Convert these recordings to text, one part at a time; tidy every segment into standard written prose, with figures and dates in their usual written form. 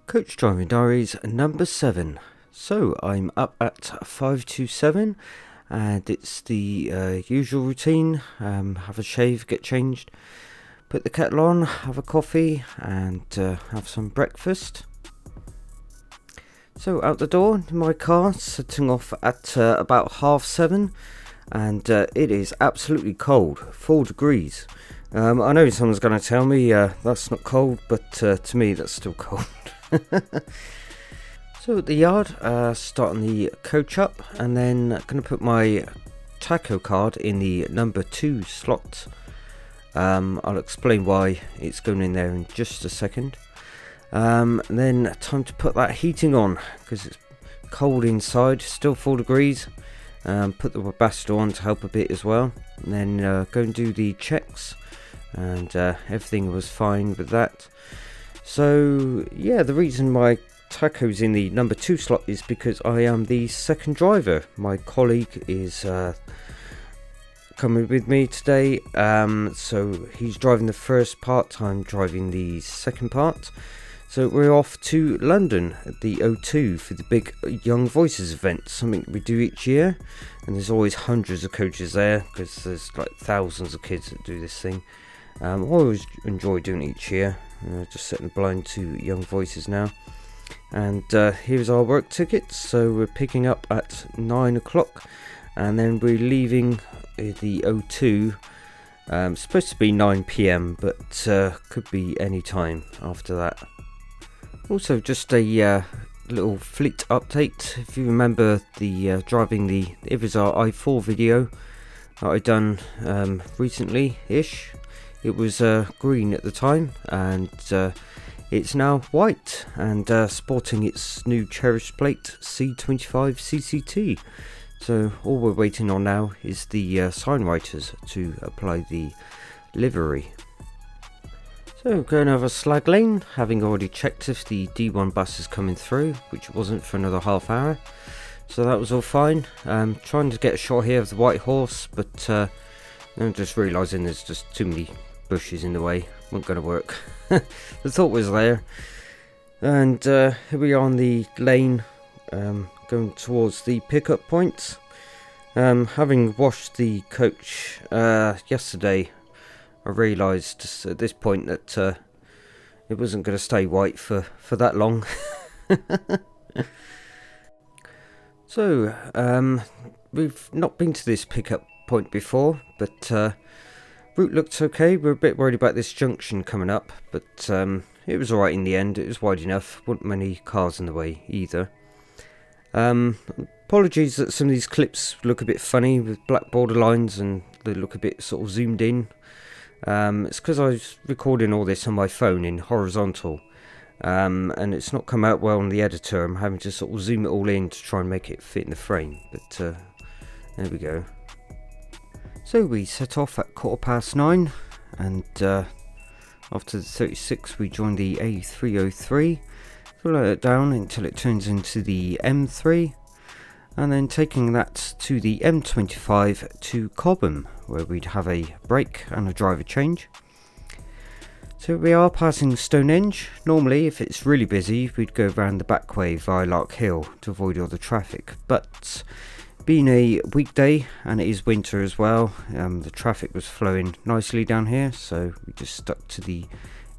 Coach Driving Diaries number 7. So I'm up at 5:27 and it's the usual routine. Have a shave, get changed, put the kettle on, have a coffee and have some breakfast. So out the door in my car, setting off at about 7:30, and it is absolutely cold, 4 degrees. I know someone's going to tell me that's not cold, but to me that's still cold. So at the yard, starting the coach up, and then going to put my taco card in the number 2 slot. I'll explain why it's going in there in just a second. And then time to put that heating on because it's cold inside, still 4 degrees. Put the webasto on to help a bit as well, and then go and do the checks, and everything was fine with that. So yeah, the reason my taco's in the number 2 slot is because I am the second driver. My colleague is coming with me today, so he's driving the first part, I'm driving the second part. So we're off to London at the O2 for the big Young Voices event, something we do each year, and there's always hundreds of coaches there because there's like thousands of kids that do this thing. I always enjoy doing it each year, just setting the blind to Young Voices now. And here's our work tickets. So we're picking up at 9 o'clock and then we're leaving the O2. Supposed to be 9 p.m, but could be any time after that. Also, just a little fleet update. If you remember the driving the Irizar i4 video that I done recently-ish, it was green at the time, and it's now white and sporting its new cherished plate C25 CCT. So all we're waiting on now is the sign writers to apply the livery. So going over Slag Lane, having already checked if the D1 bus is coming through, which wasn't for another half hour. So that was all fine. Trying to get a shot here of the White Horse, but I'm just realising there's just too many bushes in the way. Wasn't going to work. The thought was there. And here we are on the lane, going towards the pickup points. Having washed the coach yesterday, I realised at this point that it wasn't going to stay white for that long. So, we've not been to this pickup point before, but route looked okay. We're a bit worried about this junction coming up, but it was alright in the end. It was wide enough, wasn't many cars in the way either. Apologies that some of these clips look a bit funny with black border lines and they look a bit sort of zoomed in. It's because I was recording all this on my phone in horizontal, and it's not come out well on the editor. I'm having to sort of zoom it all in to try and make it fit in the frame, but there we go. So we set off at 9:15, and after the 36 we joined the A303, follow it down until it turns into the M3, and then taking that to the M25 to Cobham, where we'd have a break and a driver change. So we are passing Stonehenge. Normally, if it's really busy, we'd go round the back way via Lark Hill to avoid all the traffic, but being a weekday and it is winter as well, the traffic was flowing nicely down here, so we just stuck to the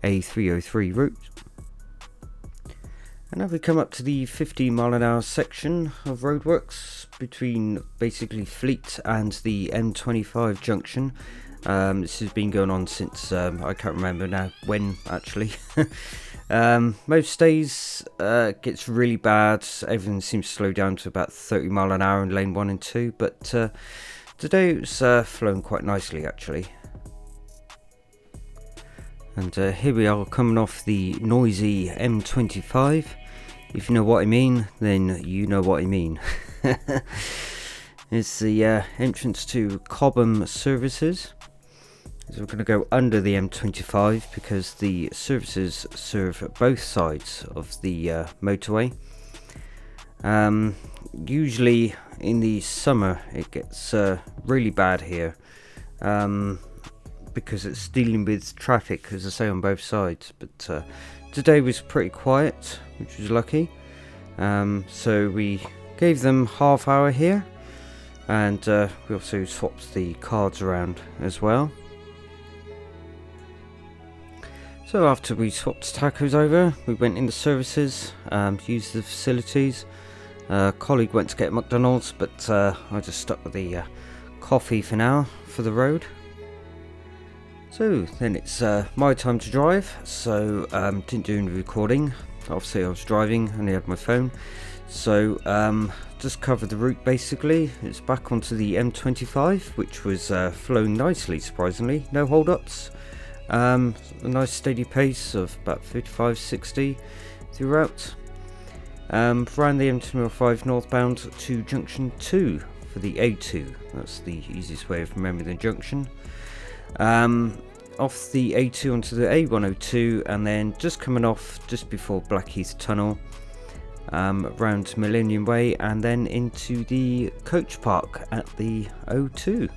A303 route. And now we come up to the 50-mile-an-hour section of roadworks between basically Fleet and the M25 junction. This has been going on since, I can't remember now when actually. Most days it gets really bad. Everything seems to slow down to about 30 mile an hour in lane 1 and 2, but today it was flowing quite nicely actually. And here we are coming off the noisy M25. If you know what I mean, then you know what I mean. It's the entrance to Cobham services. So we're going to go under the M25 because the services serve both sides of the motorway. Usually in the summer it gets really bad here. because it's dealing with traffic, as I say, on both sides. But today was pretty quiet, which was lucky. So we gave them half hour here, and we also swapped the cards around as well. So after we swapped tacos over, we went into services, used the facilities. A colleague went to get McDonald's, but I just stuck with the coffee for now for the road. So then it's my time to drive, so didn't do any recording. Obviously I was driving, only had my phone. So just covered the route basically. It's back onto the M25, which was flowing nicely, surprisingly. No hold-ups. A nice steady pace of about 55-60 throughout. Ran the M205 northbound to junction 2 for the A2. That's the easiest way of remembering the junction. Off the A2 onto the A102, and then just coming off just before Blackheath Tunnel, around Millennium Way, and then into the coach park at the O2.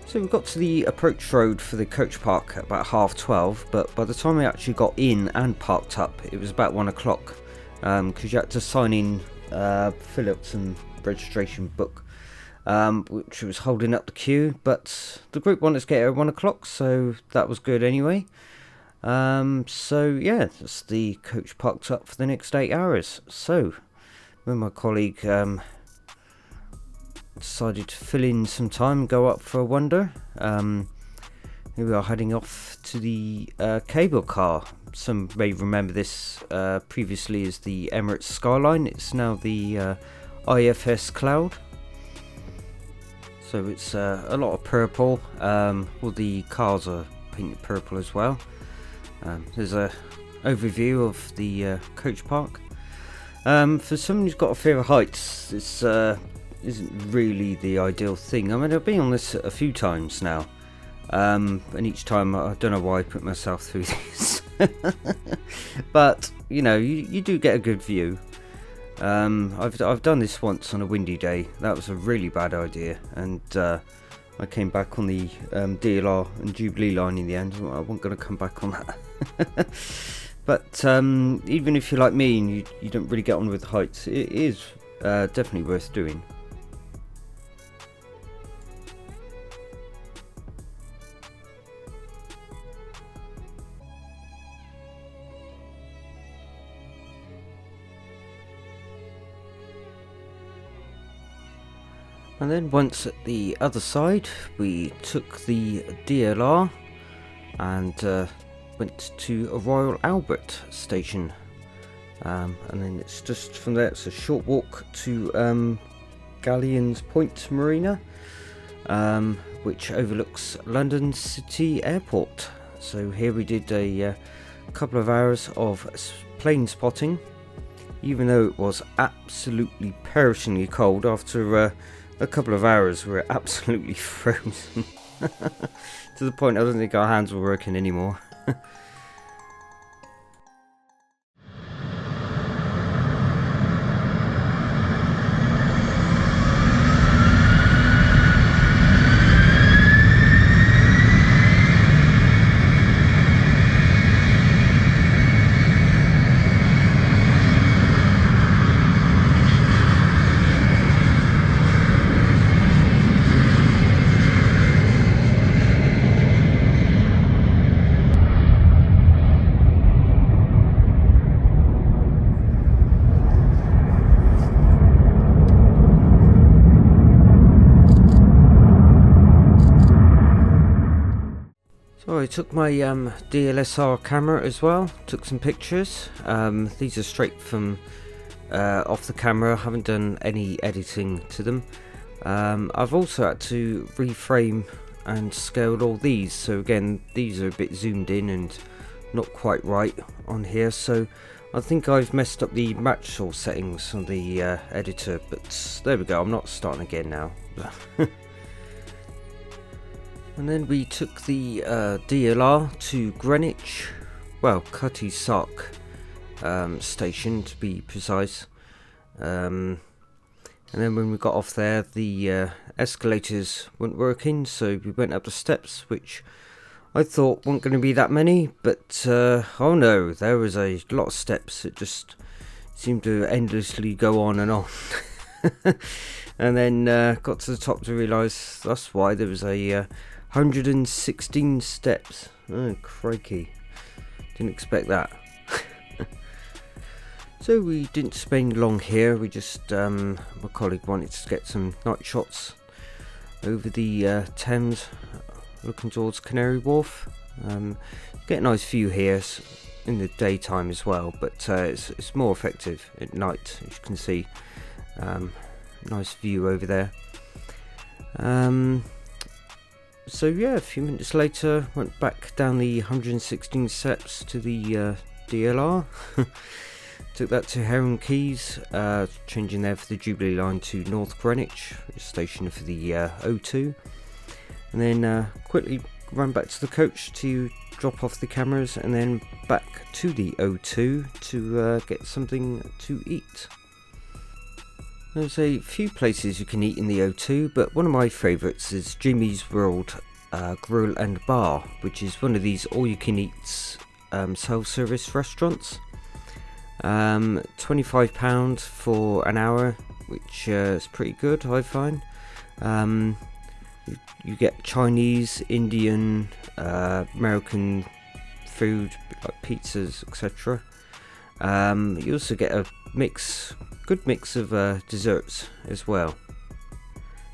So we got to the approach road for the coach park at about 12:30, but by the time we actually got in and parked up, it was about 1 o'clock, because you had to sign in, fill out some registration book, which was holding up the queue, but the group wanted to get here at 1 o'clock, so that was good anyway. So yeah, that's the coach parked up for the next 8 hours. So when my colleague decided to fill in some time and go up for a wander, here we are heading off to the cable car. Some may remember this previously as the Emirates Skyline. It's now the IFS Cloud. So it's a lot of purple. All the cars are painted purple as well. There's a overview of the coach park. For someone who's got a fear of heights, this isn't really the ideal thing. I mean, I've been on this a few times now, and each time I don't know why I put myself through this. But you know, you do get a good view. I've done this once on a windy day. That was a really bad idea, and I came back on the DLR and Jubilee line in the end. I wasn't going to come back on that. But even if you're like me and you don't really get on with heights, it is definitely worth doing. And then once at the other side, we took the DLR and went to a Royal Albert station. And then it's just from there, it's a short walk to Galleons Point Marina, which overlooks London City Airport. So here we did a couple of hours of plane spotting, even though it was absolutely perishingly cold. After a couple of hours, we were absolutely frozen to the point I don't think our hands were working anymore. So I took my DSLR camera as well, took some pictures. These are straight from off the camera, I haven't done any editing to them. I've also had to reframe and scale all these, so again these are a bit zoomed in and not quite right on here, so I think I've messed up the match source settings on the editor, but there we go, I'm not starting again now. And then we took the DLR to Greenwich, well, Cutty Sark station to be precise. It's And then when we got off there, the escalators weren't working, so we went up the steps, which I thought weren't going to be that many, but oh no, there was a lot of steps. It just seemed to endlessly go on and on. And then got to the top to realise that's why there was a 116 steps. Oh crikey, didn't expect that. So we didn't spend long here. We just, my colleague wanted to get some night shots over the Thames, looking towards Canary Wharf. Get a nice view here in the daytime as well, but it's more effective at night, as you can see. Nice view over there. So yeah, a few minutes later, went back down the 116 steps to the DLR. Took that to Heron Keys, changing there for the Jubilee line to North Greenwich, station for the O2. And then quickly ran back to the coach to drop off the cameras, and then back to the O2 to get something to eat. There's a few places you can eat in the O2, but one of my favourites is Jimmy's World Grill and Bar, which is one of these all-you-can-eat self-service restaurants. £25 for an hour, which is pretty good, I find. You get Chinese, Indian, American food like pizzas, etc. You also get a good mix of desserts as well.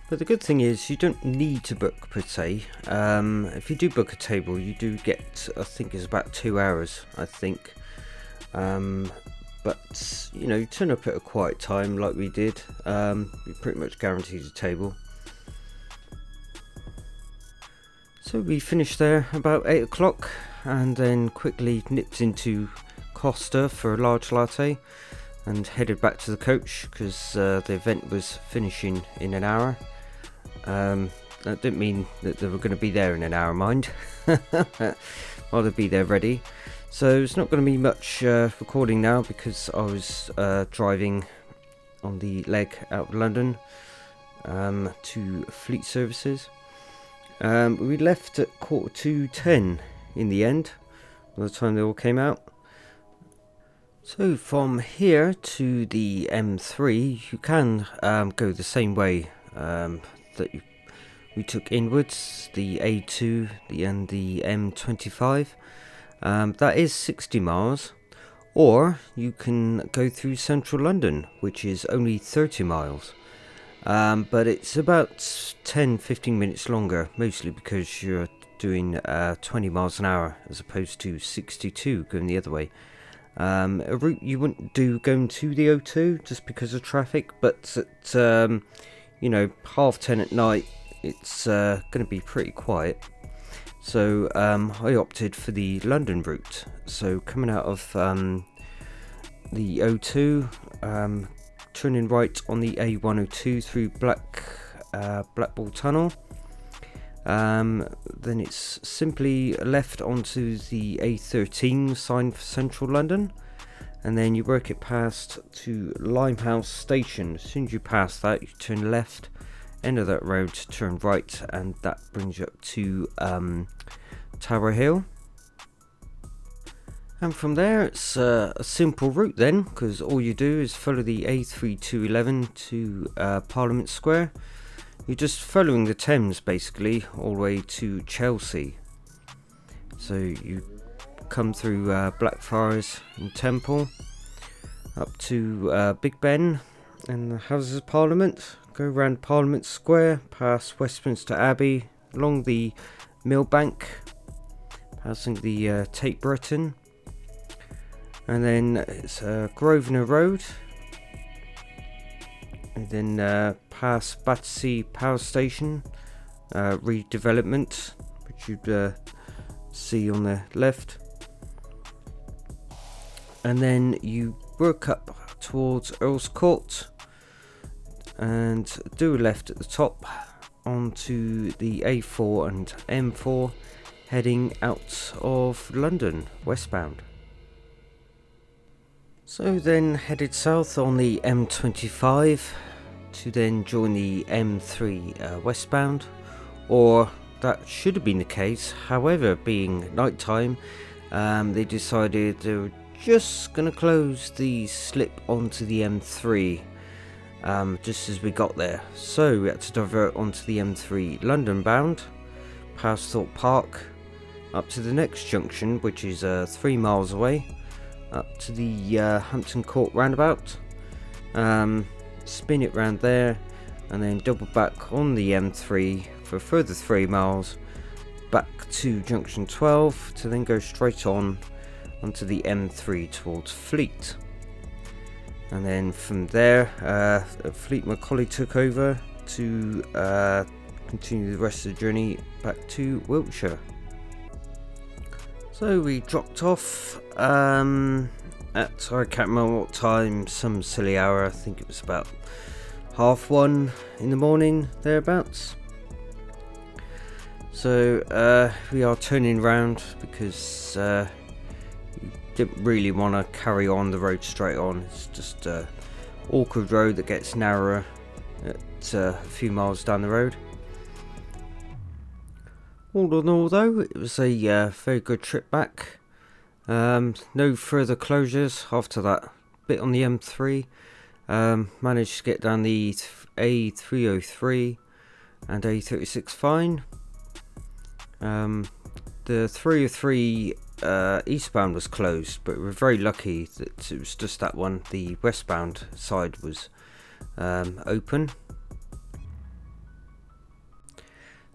But the good thing is you don't need to book per se. If you do book a table, you do get, I think it's about 2 hours, I think. But you know, you turn up at a quiet time like we did, you pretty much guaranteed a table. So we finished there about 8 o'clock, and then quickly nipped into Costa for a large latte and headed back to the coach because the event was finishing in an hour. That didn't mean that they were going to be there in an hour, mind. While they'd be there ready. So it's not going to be much recording now because I was driving on the leg out of London to Fleet Services. We left at 10:15 in the end, by the time they all came out. So from here to the M3, you can go the same way that we took inwards, the A2 and the M25. That is 60 miles, or you can go through central London, which is only 30 miles, but it's about 10-15 minutes longer, mostly because you're doing 20 miles an hour as opposed to 62 going the other way. A route you wouldn't do going to the O2 just because of traffic, but at 10:30 at night it's going to be pretty quiet. So I opted for the London route. So coming out of the O2, turning right on the A102 through Blackpool Tunnel. Then it's simply left onto the A13 sign for central London, and then you work it past to Limehouse Station. As soon as you pass that, you turn left, end of that road, turn right, and that brings you up to Tower Hill. And from there it's a simple route then, because all you do is follow the A3211 to Parliament Square. You're just following the Thames basically all the way to Chelsea. So you come through Blackfriars and Temple, up to Big Ben and the Houses of Parliament, go around Parliament Square, past Westminster Abbey, along the Millbank, passing the Tate Britain, and then it's Grosvenor Road, and then past Battersea Power Station, redevelopment, which you'd see on the left, and then you work up towards Earl's Court and do a left at the top onto the A4 and M4, heading out of London westbound. So then headed south on the M25, to then join the M3 westbound, or that should have been the case. However, being night time, they decided they were just going to close the slip onto the M3 just as we got there. So we had to divert onto the M3 London bound, past Thorpe Park, up to the next junction, which is 3 miles away, up to the Hampton Court roundabout, spin it round there, and then double back on the M3 for a further 3 miles back to junction 12 to then go straight on onto the M3 towards Fleet. And then from there, Fleet, my colleague, took over to continue the rest of the journey back to Wiltshire. So we dropped off at, I can't remember what time, some silly hour, I think it was about 1:30 in the morning, thereabouts. So we are turning round because we didn't really want to carry on the road straight on. It's just an awkward road that gets narrower at a few miles down the road. All in all though, it was a very good trip back. No further closures after that bit on the M3. Managed to get down the A303 and A36 fine. The 303 eastbound was closed, but we were very lucky that it was just that one. The westbound side was open.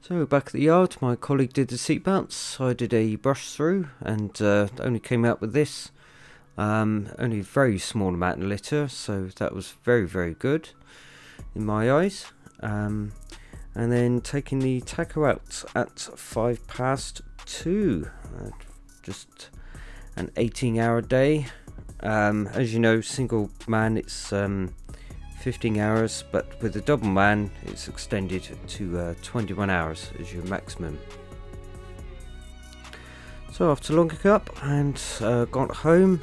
So back at the yard, my colleague did the seatbelts, I did a brush through, and only came out with this. Only a very small amount of litter, so that was very, very good in my eyes. And then taking the tacho out at 2:05. Just an 18-hour day. As you know, single man it's 15 hours, but with a double man it's extended to 21 hours as your maximum. So after longing up and got home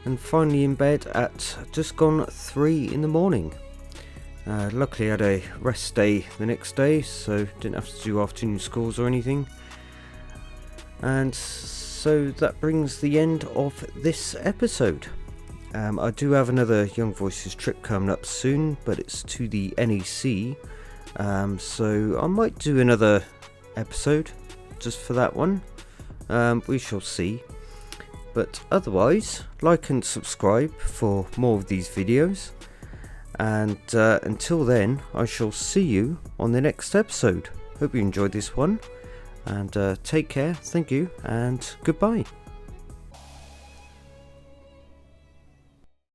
and finally in bed at just gone 3 in the morning. Luckily I had a rest day the next day, so didn't have to do afternoon schools or anything. And so that brings the end of this episode. I do have another Young Voices trip coming up soon, but it's to the NEC, so I might do another episode just for that one. We shall see. But otherwise, like and subscribe for more of these videos. And until then, I shall see you on the next episode. Hope you enjoyed this one. And take care, thank you, and goodbye.